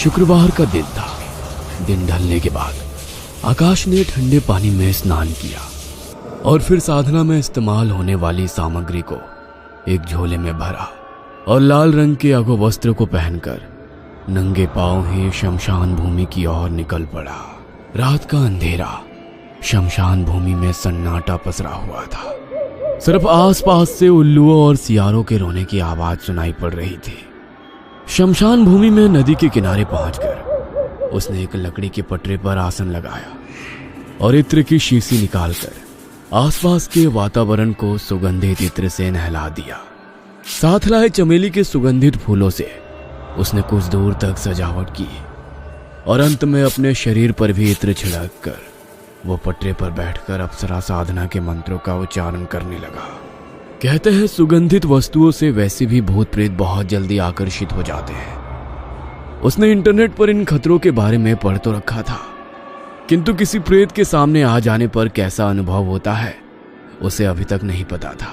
शुक्रवार का दिन था। दिन ढलने के बाद आकाश ने ठंडे पानी में स्नान किया और फिर साधना में इस्तेमाल होने वाली सामग्री को एक झोले में भरा और लाल रंग के अगो वस्त्र को पहनकर नंगे पांव ही शमशान भूमि की ओर निकल पड़ा। रात का अंधेरा, शमशान भूमि में सन्नाटा पसरा हुआ था। सिर्फ आसपास से उल्लुओं और सियारों के रोने की आवाज सुनाई पड़ रही थी। शमशान भूमि में नदी के किनारे पहुंचकर उसने एक लकड़ी के पटरे पर आसन लगाया और इत्र की शीशी निकालकर आसपास के वातावरण को सुगंधित इत्र से नहला दिया। साथ लाए चमेली के सुगंधित फूलों से उसने कुछ दूर तक सजावट की और अंत में अपने शरीर पर भी इत्र छिड़क कर वो पटरे पर बैठकर अप्सरा साधना के मंत्रों का उच्चारण करने लगा। कहते हैं सुगंधित वस्तुओं से वैसे भी भूत प्रेत बहुत जल्दी आकर्षित हो जाते हैं। उसने इंटरनेट पर इन खतरों के बारे में पढ़ तो रखा था, किंतु किसी प्रेत के सामने आ जाने पर कैसा अनुभव होता है उसे अभी तक नहीं पता था।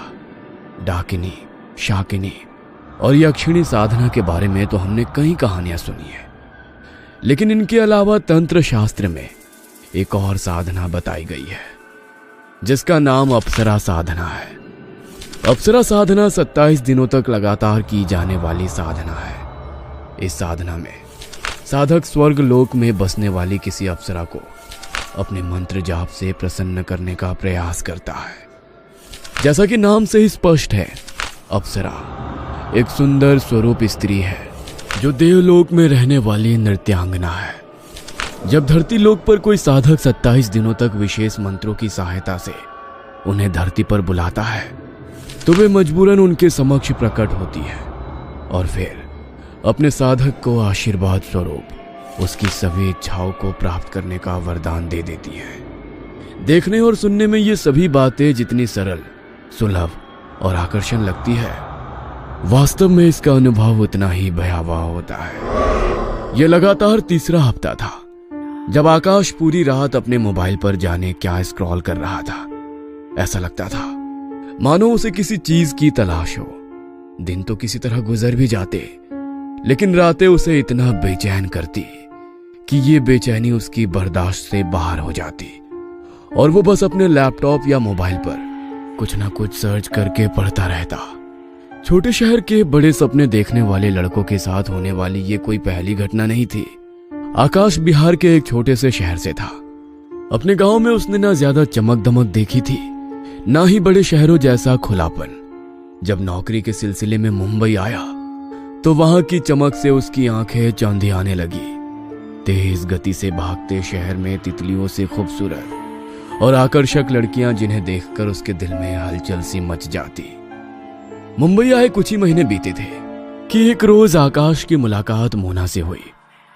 डाकिनी, शाकिनी और यक्षिणी साधना के बारे में तो हमने कई कहानियां सुनी है, लेकिन इनके अलावा तंत्र शास्त्र में एक और साधना बताई गई है जिसका नाम अप्सरा साधना है। अप्सरा साधना 27 दिनों तक लगातार की जाने वाली साधना है। इस साधना में साधक स्वर्ग लोक में बसने वाली किसी अप्सरा को अपने मंत्र जाप से प्रसन्न करने का प्रयास करता है। जैसा कि नाम से ही स्पष्ट है, अप्सरा एक सुंदर स्वरूप स्त्री है जो देवलोक में रहने वाली नृत्यांगना है। जब धरती लोक पर कोई साधक 27 दिनों तक विशेष मंत्रों की सहायता से उन्हें धरती पर बुलाता है तो वे मजबूरन उनके समक्ष प्रकट होती है और फिर अपने साधक को आशीर्वाद स्वरूप उसकी सभी इच्छाओं को प्राप्त करने का वरदान दे देती है। देखने और सुनने में ये सभी बातें जितनी सरल, सुलभ और आकर्षण लगती है, वास्तव में इसका अनुभव उतना ही भयावह होता है। यह लगातार तीसरा हफ्ता था जब आकाश पूरी रात अपने मोबाइल पर जाने क्या स्क्रॉल कर रहा था। ऐसा लगता था मानो उसे किसी चीज की तलाश हो। दिन तो किसी तरह गुजर भी जाते, लेकिन रातें उसे इतना बेचैन करती कि ये बेचैनी उसकी बर्दाश्त से बाहर हो जाती और वो बस अपने लैपटॉप या मोबाइल पर कुछ ना कुछ सर्च करके पढ़ता रहता। छोटे शहर के बड़े सपने देखने वाले लड़कों के साथ होने वाली ये कोई पहली घटना नहीं थी। आकाश बिहार के एक छोटे से शहर से था। अपने गांव में उसने ना ज्यादा चमक दमक देखी थी, ना ही बड़े शहरों जैसा खुलापन। जब नौकरी के सिलसिले में मुंबई आया तो वहां की चमक से उसकी आंखें चौंधी आने लगी। तेज गति से भागते शहर में तितलियों से खूबसूरत और आकर्षक लड़कियां जिन्हें देखकर उसके दिल में हलचल सी मच जाती। मुंबई आए कुछ ही महीने बीते थे कि एक रोज आकाश की मुलाकात मोना से हुई।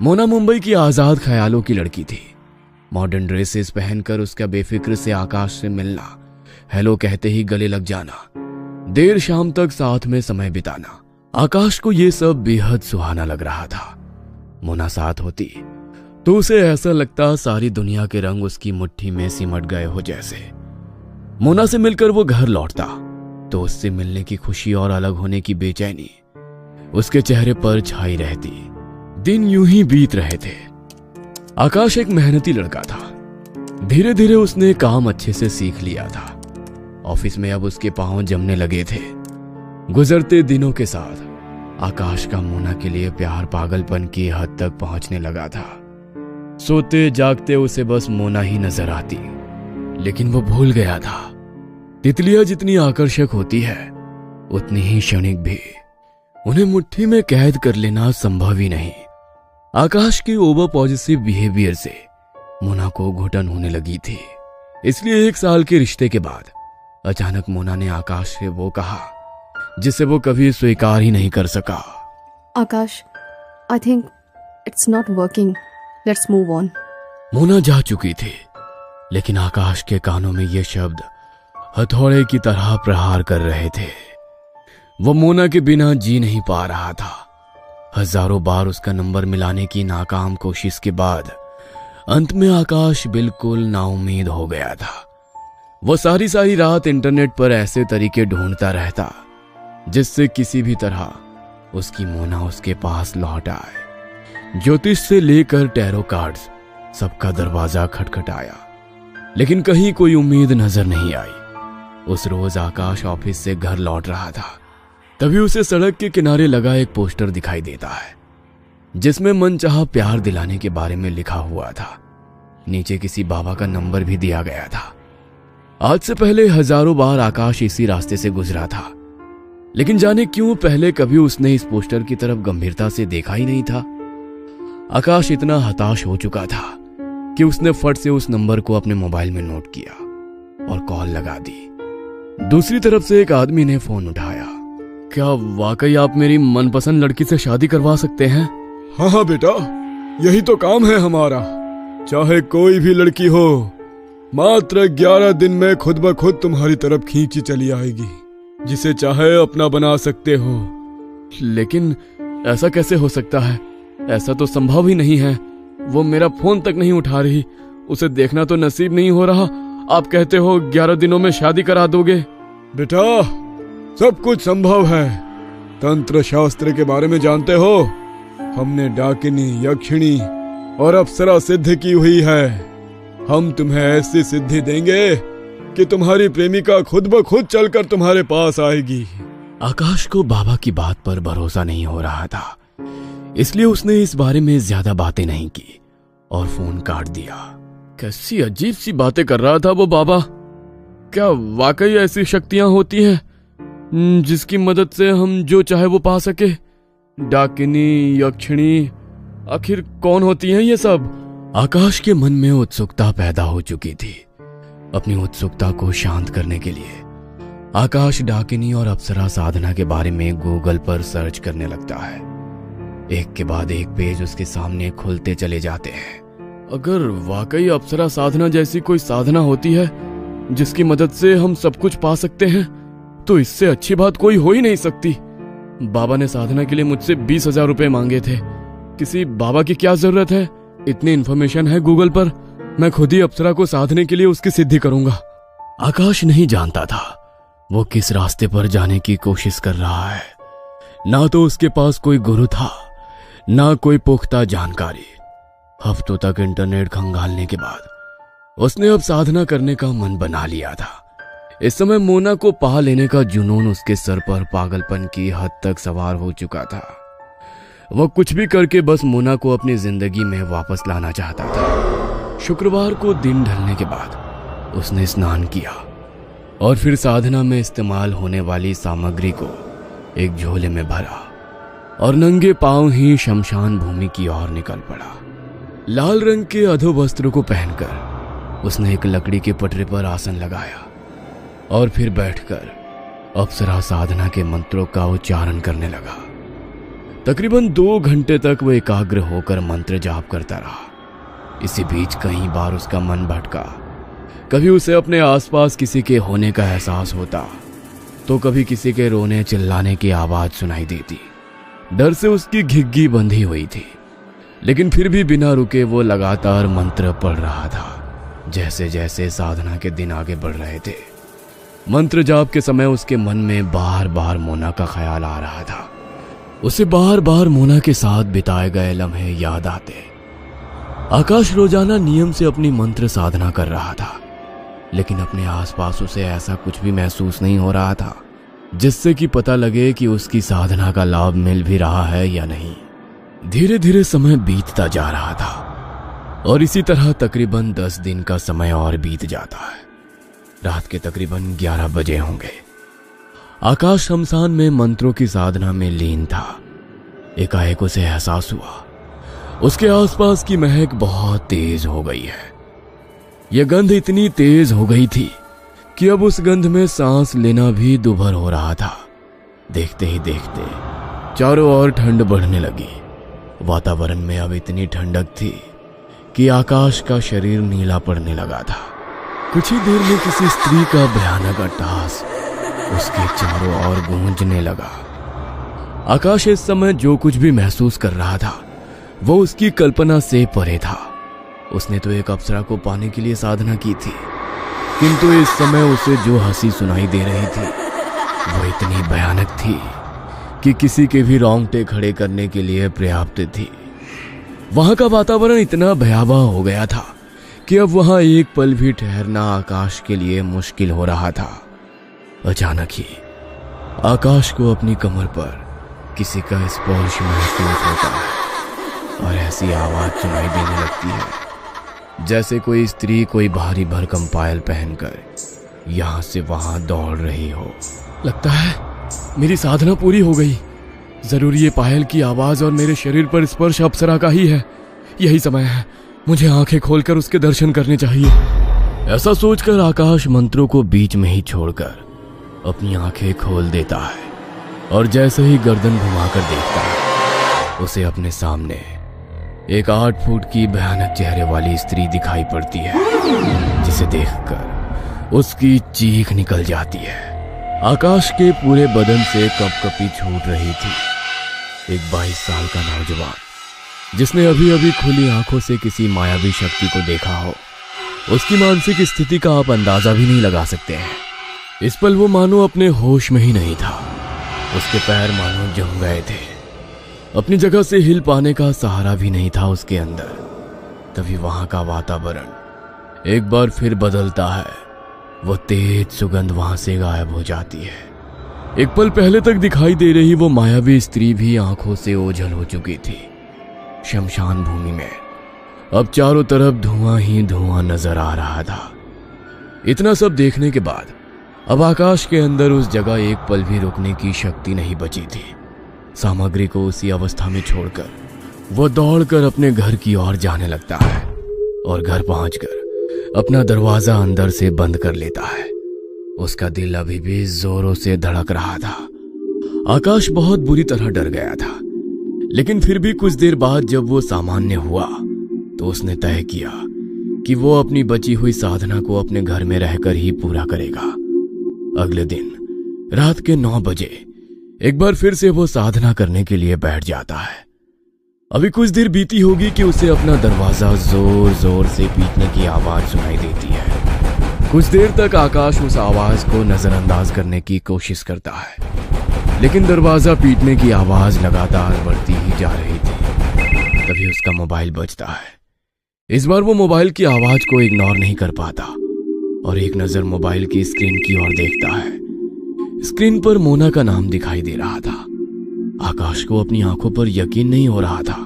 मोना मुंबई की आजाद ख्यालों की लड़की थी। मॉडर्न ड्रेसेस पहनकर उसका बेफिक्र से आकाश से मिलना, हेलो कहते ही गले लग जाना, देर शाम तक साथ में समय बिताना, आकाश को यह सब बेहद सुहाना लग रहा था। मोना साथ होती तो उसे ऐसा लगता सारी दुनिया के रंग उसकी मुट्ठी में सिमट गए हो जैसे। मोना से मिलकर वो घर लौटता तो उससे मिलने की खुशी और अलग होने की बेचैनी उसके चेहरे पर छाई रहती। दिन यूं ही बीत रहे थे। आकाश एक मेहनती लड़का था। धीरे धीरे उसने काम अच्छे से सीख लिया था। ऑफिस में अब उसके पांव जमने लगे थे। गुजरते दिनों के साथ आकाश का मोना के लिए प्यार पागलपन की हद तक पहुंचने लगा था। सोते जागते उसे बस मोना ही नजर आती, लेकिन वो भूल गया था तितलियां जितनी आकर्षक होती है उतनी ही क्षणिक भी। उन्हें मुट्ठी में कैद कर लेना संभव ही नहीं। आकाश की ओवर पॉजिटिव बिहेवियर से मोना को घुटन होने लगी थी। इसलिए 1 साल के रिश्ते के बाद अचानक मोना ने आकाश से वो कहा जिसे वो कभी स्वीकार ही नहीं कर सका। Akash, I think it's not working, let's move on. Mona जा चुकी थी, लेकिन आकाश के कानों में ये शब्द हथौड़े की तरह प्रहार कर रहे थे। वो मोना के बिना जी नहीं पा रहा था। हजारों बार उसका नंबर मिलाने की नाकाम कोशिश के बाद अंत में आकाश बिल्कुल नाउम्मीद हो गया था। वो सारी रात इंटरनेट पर ऐसे तरीके ढूंढता रहता जिससे किसी भी तरह उसकी मोना उसके पास लौट आए। ज्योतिष से लेकर टैरो कार्ड्स सबका दरवाजा खटखटाया, लेकिन कहीं कोई उम्मीद नजर नहीं आई। उस रोज आकाश ऑफिस से घर लौट रहा था, तभी उसे सड़क के किनारे लगा एक पोस्टर दिखाई देता है जिसमें मनचाहा प्यार दिलाने के बारे में लिखा हुआ था। नीचे किसी बाबा का नंबर भी दिया गया था। आज से पहले हजारों बार आकाश इसी रास्ते से गुजरा था, लेकिन जाने क्यों पहले कभी उसने इस पोस्टर की तरफ गंभीरता से देखा ही नहीं था। आकाश इतना हताश हो चुका था कि उसने फट से उस नंबर को अपने मोबाइल में नोट किया और कॉल लगा दी। दूसरी तरफ से एक आदमी ने फोन उठाया। क्या वाकई आप मेरी मनपसंद लड़की से शादी करवा सकते हैं? हाँ हाँ बेटा, यही तो काम है हमारा। चाहे कोई भी लड़की हो, मात्र 11 दिन में खुद ब खुद तुम्हारी तरफ खींची चली आएगी। जिसे चाहे अपना बना सकते हो। लेकिन ऐसा कैसे हो सकता है? ऐसा तो संभव ही नहीं है। वो मेरा फोन तक नहीं उठा रही, उसे देखना तो नसीब नहीं हो रहा। आप कहते हो 11 दिनों में शादी करा दोगे? बेटा, सब कुछ संभव है। तंत्र शास्त्र के बारे में जानते हो? हमने डाकिनी, यक्षिणी और अप्सरा सिद्ध की हुई है। हम तुम्हें ऐसी सिद्धि देंगे कि तुम्हारी प्रेमिका खुद ब खुद चलकर तुम्हारे पास आएगी। आकाश को बाबा की बात पर भरोसा नहीं हो रहा था, इसलिए उसने इस बारे में ज्यादा बातें नहीं की और फोन काट दिया। कैसी अजीब सी बातें कर रहा था वो बाबा। क्या वाकई ऐसी शक्तियां होती हैं जिसकी मदद से हम जो चाहे वो पा सके? डाकिनी, यक्षिणी, आखिर कौन होती हैं ये सब? आकाश के मन में उत्सुकता पैदा हो चुकी थी। अपनी उत्सुकता को शांत करने के लिए आकाश डाकिनी और अप्सरा साधना के बारे में गूगल पर सर्च करने लगता है। एक के बाद एक पेज उसके सामने खुलते चले जाते हैं। अगर वाकई अप्सरा साधना जैसी कोई साधना होती है जिसकी मदद से हम सब कुछ पा सकते हैं, तो इससे अच्छी बात कोई हो ही नहीं सकती। बाबा ने साधना के लिए मुझसे 20,000 रुपए मांगे थे। किसी बाबा की क्या जरूरत है? इतनी इन्फॉर्मेशन है गूगल पर। मैं खुद ही अप्सरा को साधने के लिए उसकी सिद्धि करूंगा। आकाश नहीं जानता था वो किस रास्ते पर जाने की कोशिश कर रहा है। ना तो उसके पास कोई गुरु था, ना कोई पुख्ता जानकारी। हफ्तों तक इंटरनेट खंगालने के बाद उसने अब साधना करने का मन बना लिया था। इस समय मोना को पा लेने का जुनून उसके सर पर पागलपन की हद तक सवार हो चुका था। वह कुछ भी करके बस मोना को अपनी जिंदगी में वापस लाना चाहता था। शुक्रवार को दिन ढलने के बाद उसने स्नान किया और फिर साधना में इस्तेमाल होने वाली सामग्री को एक झोले में भरा और नंगे पांव ही शमशान भूमि की ओर निकल पड़ा। लाल रंग के अधोवस्त्र को पहनकर उसने एक लकड़ी के पटरे पर आसन लगाया और फिर बैठकर अप्सरा साधना के मंत्रों का उच्चारण करने लगा। तकरीबन 2 घंटे तक वह एकाग्र होकर मंत्र जाप करता रहा। इसी बीच कई बार उसका मन भटका। कभी उसे अपने आसपास किसी के होने का एहसास होता, तो कभी किसी के रोने चिल्लाने की आवाज सुनाई देती। डर से उसकी घिग्गी बंधी हुई थी, लेकिन फिर भी बिना रुके वो लगातार मंत्र पढ़ रहा था। जैसे जैसे साधना के दिन आगे बढ़ रहे थे, मंत्र जाप के समय उसके मन में बार बार मोना का ख्याल आ रहा था। उसे बार बार मोना के साथ बिताए गए लम्हे याद आते। आकाश रोजाना नियम से अपनी मंत्र साधना कर रहा था, लेकिन अपने आसपास उसे ऐसा कुछ भी महसूस नहीं हो रहा था जिससे कि पता लगे कि उसकी साधना का लाभ मिल भी रहा है या नहीं। धीरे धीरे समय बीतता जा रहा था और इसी तरह तकरीबन 10 दिन का समय और बीत जाता है। रात के तकरीबन 11 बजे होंगे। आकाश शमशान में मंत्रों की साधना में लीन था। एकाएक उसे एहसास हुआ उसके आसपास की महक बहुत तेज हो गई है। यह गंध इतनी तेज हो गई थी कि अब उस गंध में सांस लेना भी दुभर हो रहा था। देखते ही देखते चारों ओर ठंड बढ़ने लगी। वातावरण में अब इतनी ठंडक थी कि आकाश का शरीर नीला पड़ने लगा था। कुछ ही देर में किसी स्त्री का भयानक अट्टहास उसके चारों ओर गूंजने लगा। आकाश इस समय जो कुछ भी महसूस कर रहा था वो उसकी कल्पना से परे था। उसने तो एक अप्सरा को पाने के लिए साधना की थी, किंतु इस समय उसे जो हंसी सुनाई दे रही थी वो इतनी भयानक थी कि किसी के भी रोंगटे खड़े करने के लिए पर्याप्त थी। वहां का वातावरण इतना भयावह हो गया था कि अब वहां एक पल भी ठहरना आकाश के लिए मुश्किल हो रहा था। अचानक ही आकाश को अपनी कमर पर किसी का स्पर्श महसूस होता है और ऐसी आवाज सुनाई देने लगती है जैसे कोई स्त्री कोई भारी भरकम पायल पहनकर यहां से वहां दौड़ रही हो। लगता है मेरी साधना पूरी हो गई। जरूर ये पायल की आवाज और मेरे शरीर पर स्पर्श अप्सरा का ही है। यही समय है, मुझे आंखें खोलकर उसके दर्शन करने चाहिए। ऐसा सोचकर आकाश मंत्रों को बीच में ही छोड़कर अपनी आंखें खोल देता है और जैसे ही गर्दन घुमाकर देखता है उसे अपने सामने एक 8 फुट की भयानक चेहरे वाली स्त्री दिखाई पड़ती है, जिसे देखकर उसकी चीख निकल जाती है। आकाश के पूरे बदन से कपकपी छूट रही थी। एक 22 साल का नौजवान जिसने अभी अभी खुली आंखों से किसी मायावी शक्ति को देखा हो, उसकी मानसिक स्थिति का आप अंदाजा भी नहीं लगा सकते हैं। इस पल वो मानो अपने होश में ही नहीं था। उसके पैर मानो जम गए थे। अपनी जगह से हिल पाने का सहारा भी नहीं था उसके अंदर। तभी वहां का वातावरण एक बार फिर बदलता है। वो तेज सुगंध वहां से गायब हो जाती है। एक पल पहले तक दिखाई दे रही वो मायावी स्त्री भी आंखों से ओझल हो चुकी थी। शमशान भूमि में अब चारों तरफ धुआं ही धुआं नजर आ रहा था। इतना सब देखने के बाद अब आकाश के अंदर उस जगह एक पल भी रुकने की शक्ति नहीं बची थी। सामग्री को उसी अवस्था में छोड़कर वो दौड़कर अपने घर की ओर जाने लगता है और घर पहुंचकर अपना दरवाजा अंदर से बंद कर लेता है। उसका दिल अभी भी जोरों से धड़क रहा था। आकाश बहुत बुरी तरह डर गया था, लेकिन फिर भी कुछ देर बाद जब वो सामान्य हुआ तो उसने तय किया कि वो अपनी बची हुई साधना को अपने घर में रहकर ही पूरा करेगा। अगले दिन रात के 9 बजे एक बार फिर से वो साधना करने के लिए बैठ जाता है। अभी कुछ देर बीती होगी कि उसे अपना दरवाजा जोर जोर से पीटने की आवाज सुनाई देती है। कुछ देर तक आकाश उस आवाज को नजरअंदाज करने की कोशिश करता है, लेकिन दरवाजा पीटने की आवाज लगातार बढ़ती ही जा रही थी। तभी उसका मोबाइल बजता है। इस बार वो मोबाइल की आवाज को इग्नोर नहीं कर पाता और एक नजर मोबाइल की स्क्रीन की ओर देखता है। स्क्रीन पर मोना का नाम दिखाई दे रहा था। आकाश को अपनी आंखों पर यकीन नहीं हो रहा था।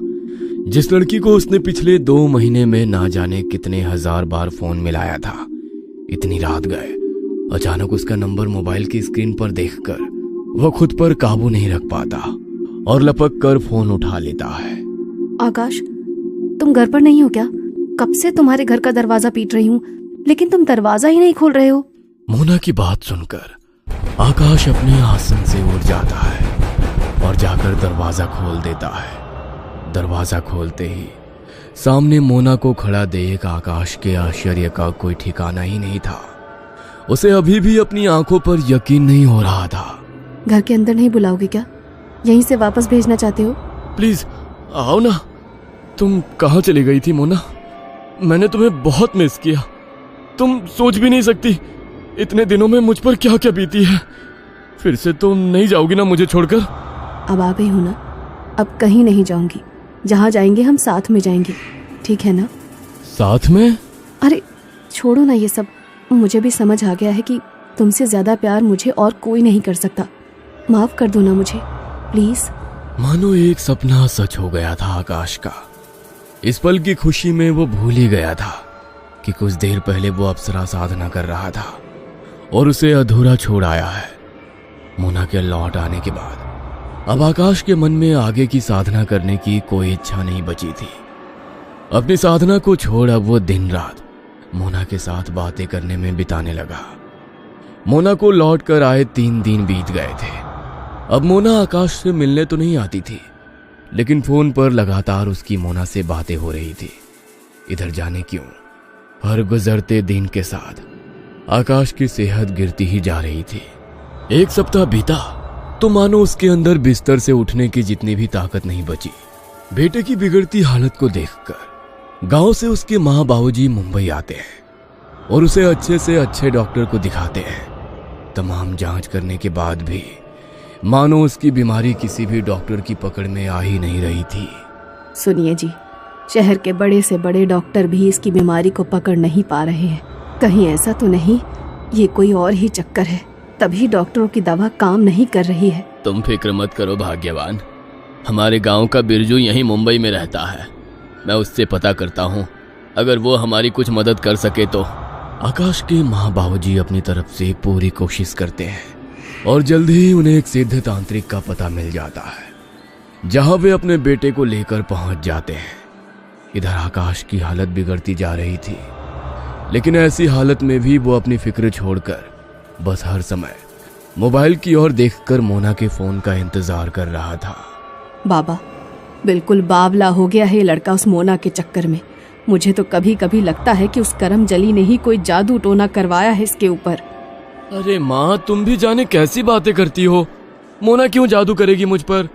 जिस लड़की को उसने पिछले 2 महीने में ना जाने कितने हजार बार फोन मिलाया था, इतनी रात गए अचानक उसका नंबर मोबाइल की स्क्रीन पर देखकर वो खुद पर काबू नहीं रख पाता और लपक कर फोन उठा लेता है। आकाश, तुम घर पर नहीं हो क्या? कब से तुम्हारे घर का दरवाजा पीट रही हूँ, लेकिन तुम दरवाजा ही नहीं खोल रहे हो। मोना की बात सुनकर आकाश अपने आसन से उठ जाता है और जाकर दरवाजा खोल देता है। दरवाजा खोलते ही सामने मोना को खड़ा देख आकाश के आश्चर्य का कोई ठिकाना ही नहीं था। उसे अभी भी अपनी आंखों पर यकीन नहीं हो रहा था। घर के अंदर नहीं बुलाओगे क्या? यहीं से वापस भेजना चाहते हो? प्लीज आओ ना। तुम कहाँ चली गई थी मोना? मैंने तुम्हें बहुत मिस किया। तुम सोच भी नहीं सकती इतने दिनों में मुझ पर क्या क्या बीती है। फिर से तुम नहीं जाओगी ना मुझे छोड़कर? अब आ गई हूँ ना, अब कहीं नहीं जाऊंगी। जहाँ जाएंगे हम साथ में जाएंगे, ठीक है ना? साथ में? अरे छोड़ो ना ये सब। मुझे भी समझ आ गया है कि तुमसे ज्यादा प्यार मुझे और कोई नहीं कर सकता। माफ कर दो ना मुझे, प्लीज। मानो एक सपना सच हो गया था आकाश का। इस पल की खुशी में वो भूल ही गया था कि कुछ देर पहले वो अप्सरा साधना कर रहा था और उसे अधूरा छोड़ आया है। मोना के लौट आने के बाद अब आकाश के मन में आगे की साधना करने की कोई इच्छा नहीं बची थी। अपनी साधना को छोड़ अब वो दिन रात मोना के साथ बातें करने में बिताने लगा। मोना को लौट कर आए 3 दिन बीत गए थे। अब मोना आकाश से मिलने तो नहीं आती थी, लेकिन फोन पर लगातार उसकी मोना से बातें हो रही थी। इधर जाने क्यों हर गुजरते दिन के साथ आकाश की सेहत गिरती ही जा रही थी। 1 सप्ताह बीता तो मानो उसके अंदर बिस्तर से उठने की जितनी भी ताकत नहीं बची। बेटे की बिगड़ती हालत को देखकर गांव से उसके माँ बाबूजी मुंबई आते हैं और उसे अच्छे से अच्छे डॉक्टर को दिखाते हैं। तमाम जांच करने के बाद भी मानो उसकी बीमारी किसी भी डॉक्टर की पकड़ में आ ही नहीं रही थी। सुनिए जी, शहर के बड़े से बड़े डॉक्टर भी इसकी बीमारी को पकड़ नहीं पा रहे हैं। कहीं ऐसा तो नहीं ये कोई और ही चक्कर है, तभी डॉक्टरों की दवा काम नहीं कर रही है। तुम फिक्र मत करो भाग्यवान, हमारे गांव का बिरजू यहीं मुंबई में रहता है, मैं उससे पता करता हूँ, अगर वो हमारी कुछ मदद कर सके तो। आकाश के माँ बाबूजी अपनी तरफ से पूरी कोशिश करते हैं और जल्द ही उन्हें एक सिद्ध तांत्रिक का पता मिल जाता है, जहां वे अपने बेटे को लेकर पहुंच जाते हैं। इधर आकाश की हालत बिगड़ती जा रही थी, लेकिन ऐसी हालत में भी वो अपनी फिक्र छोड़कर बस हर समय मोबाइल की ओर देखकर मोना के फोन का इंतजार कर रहा था। बाबा, बिल्कुल बावला हो गया है ये लड़का उस मोना के चक्कर में। मुझे तो कभी कभी लगता है कि उस करमजली ने ही कोई जादू टोना करवाया है इसके ऊपर। अरे माँ, तुम भी जाने कैसी बातें करती हो। मोना क्यों जादू करेगी मुझ पर?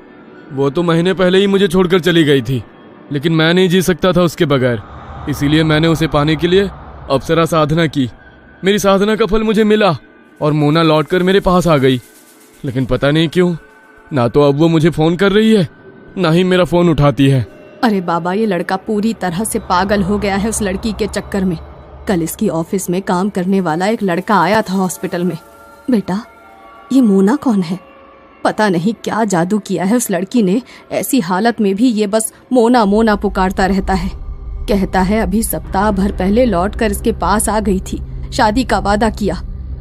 वो तो महीने पहले ही मुझे छोड़कर चली गई थी, लेकिन मैं नहीं जी सकता था उसके बगैर, इसीलिए मैंने उसे पाने के लिए अप्सरा साधना की। मेरी साधना का फल मुझे मिला और मोना लौटकर मेरे पास आ गई, लेकिन पता नहीं क्यों ना तो अब वो मुझे फोन कर रही है, ना ही मेरा फोन उठाती है। अरे बाबा, ये लड़का पूरी तरह से पागल हो गया है उस लड़की के चक्कर में। कल इसकी ऑफिस में काम करने वाला एक लड़का आया था हॉस्पिटल में। बेटा, ये मोना कौन है? पता नहीं क्या जादू किया है उस लड़की ने, ऐसी हालत में भी ये बस मोना मोना पुकारता रहता है। कहता है अभी सप्ताह भर पहले लौटकर इसके पास आ गई थी, शादी का वादा किया,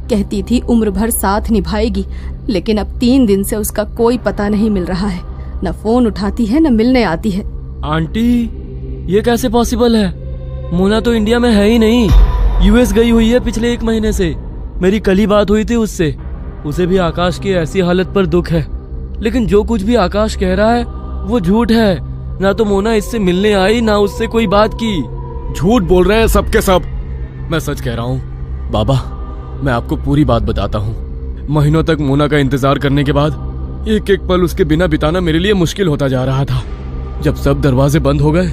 कहती थी उम्र भर साथ निभाएगी, लेकिन अब 3 दिन से उसका कोई पता नहीं मिल रहा है, न फोन उठाती है न मिलने आती है। आंटी, ये कैसे पॉसिबल है? मोना तो इंडिया में है ही नहीं, यूएस गई हुई है पिछले 1 महीने से। मेरी कल ही बात हुई थी उससे, उसे भी आकाश की ऐसी हालत पर दुख है, लेकिन जो कुछ भी आकाश कह रहा है वो झूठ है। ना तो मोना इससे मिलने आई, ना उससे कोई बात की। झूठ बोल रहे हैं सब के सब। मैं सच कह रहा हूँ बाबा, मैं आपको पूरी बात बताता हूँ। महीनों तक मोना का इंतजार करने के बाद एक एक पल उसके बिना बिताना मेरे लिए मुश्किल होता जा रहा था। जब सब दरवाजे बंद हो गए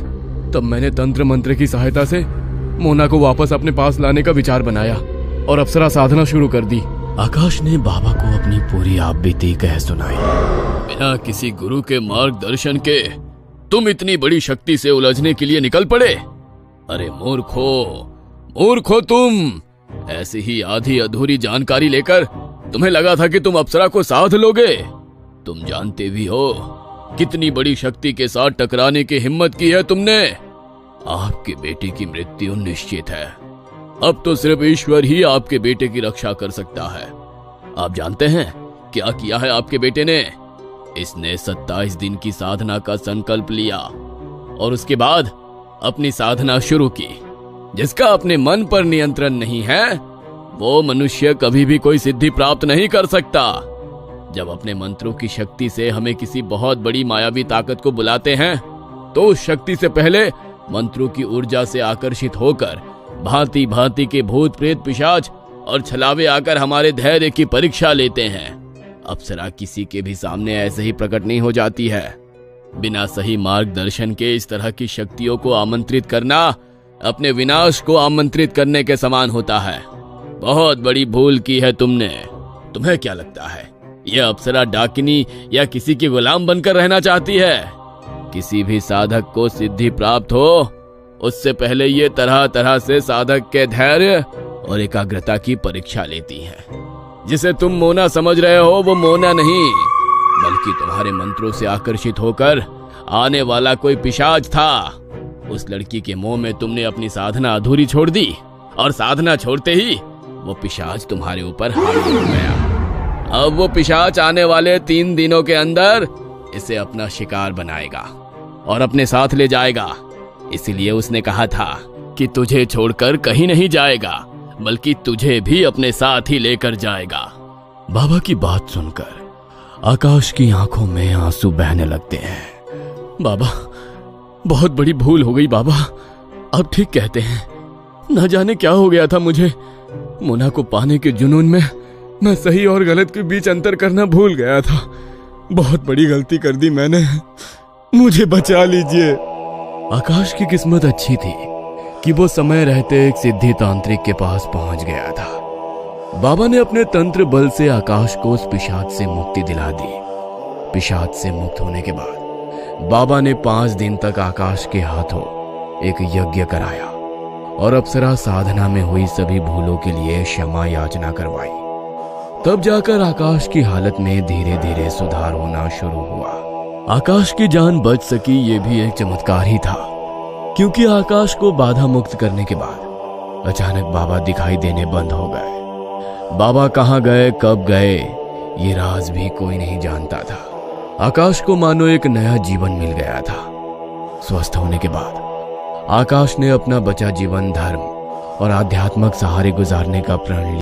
तब मैंने तंत्र मंत्र की सहायता से मोना को वापस अपने पास लाने का विचार बनाया और अप्सरा साधना शुरू कर दी। आकाश ने बाबा को अपनी पूरी आपबीती कह सुनाई। बिना किसी गुरु के मार्गदर्शन के तुम इतनी बड़ी शक्ति से उलझने के लिए निकल पड़े? अरे मूर्खो, मूर्खो तुम! ऐसी ही आधी अधूरी जानकारी लेकर तुम्हें लगा था कि तुम अप्सरा को साध लोगे। तुम जानते भी हो कितनी बड़ी शक्ति के साथ टकराने की हिम्मत की है तुमने। आपके बेटे की मृत्यु निश्चित है। अब तो सिर्फ ईश्वर ही आपके बेटे की रक्षा कर सकता है। आप जानते हैं क्या किया है आपके बेटे ने? इसने 27 दिन की साधना का संकल्प लिया और उसके बाद अपनी साधना शुरू की। जिसका अपने मन पर नियंत्रण नहीं है वो मनुष्य कभी भी कोई सिद्धि प्राप्त नहीं कर सकता। जब अपने मंत्रों की शक्ति से हमें किसी बहुत बड़ी मायावी ताकत को बुलाते हैं तो उस शक्ति से पहले मंत्रों की ऊर्जा से आकर्षित होकर भांति भांति के भूत प्रेत पिशाच और छलावे आकर हमारे धैर्य की परीक्षा लेते हैं। अप्सरा किसी के भी सामने ऐसे ही प्रकट नहीं हो जाती है। बिना सही मार्गदर्शन के इस तरह की शक्तियों को आमंत्रित करना अपने विनाश को आमंत्रित करने के समान होता है। बहुत बड़ी भूल की है तुमने। तुम्हें क्या लगता है यह अप्सरा डाकिनी या किसी की गुलाम बनकर रहना चाहती है? किसी भी साधक को सिद्धि प्राप्त हो उससे पहले ये तरह तरह से साधक के धैर्य और एकाग्रता की परीक्षा लेती है। जिसे तुम मोना समझ रहे हो वो मोना नहीं, बल्कि तुम्हारे मंत्रों से आकर्षित होकर आने वाला कोई पिशाच था। उस लड़की के मोह में तुमने अपनी साधना अधूरी छोड़ दी और साधना छोड़ते ही वो पिशाच तुम्हारे ऊपर हावी हो गया। अब वो पिशाच आने वाले 3 दिनों के अंदर इसे अपना शिकार बनाएगा और अपने साथ ले जाएगा। इसीलिए उसने कहा था कि तुझे छोड़कर कहीं नहीं जाएगा, बल्कि तुझे भी अपने साथ ही लेकर जाएगा। बाबा की बात सुनकर आकाश की आंखों में आंसू बहने लगते हैं। बाबा, बहुत बड़ी भूल हो गई बाबा, आप ठीक कहते हैं। न जाने क्या हो गया था मुझे। मोना को पाने के जुनून में मैं सही और गलत के बीच अंतर करना भूल गया था। बहुत बड़ी गलती कर दी मैंने, मुझे बचा लीजिए। आकाश की किस्मत अच्छी थी कि वो समय रहते एक सिद्धि तांत्रिक के पास पहुंच गया था। बाबा ने अपने तंत्र बल से आकाश को उस पिशाच से मुक्ति दिला दी। पिशाच से मुक्त होने के बाद बाबा ने 5 दिन तक आकाश के हाथों एक यज्ञ कराया और अप्सरा साधना में हुई सभी भूलों के लिए क्षमा याचना करवाई। तब जाकर आकाश की हालत में धीरे धीरे सुधार होना शुरू हुआ। आकाश की जान बच सकी ये भी एक चमत्कार ही था, क्योंकि आकाश को बाधा मुक्त करने के बाद अचानक बाबा दिखाई देने बंद हो गए। बाबा कहाँ गए, कब गए, ये राज भी कोई नहीं जानता था। आकाश को मानो एक नया जीवन मिल गया था। स्वस्थ होने के बाद आकाश ने अपना बचा जीवन धर्म और आध्यात्मिक सहारे गुजारने का प्रण लिया।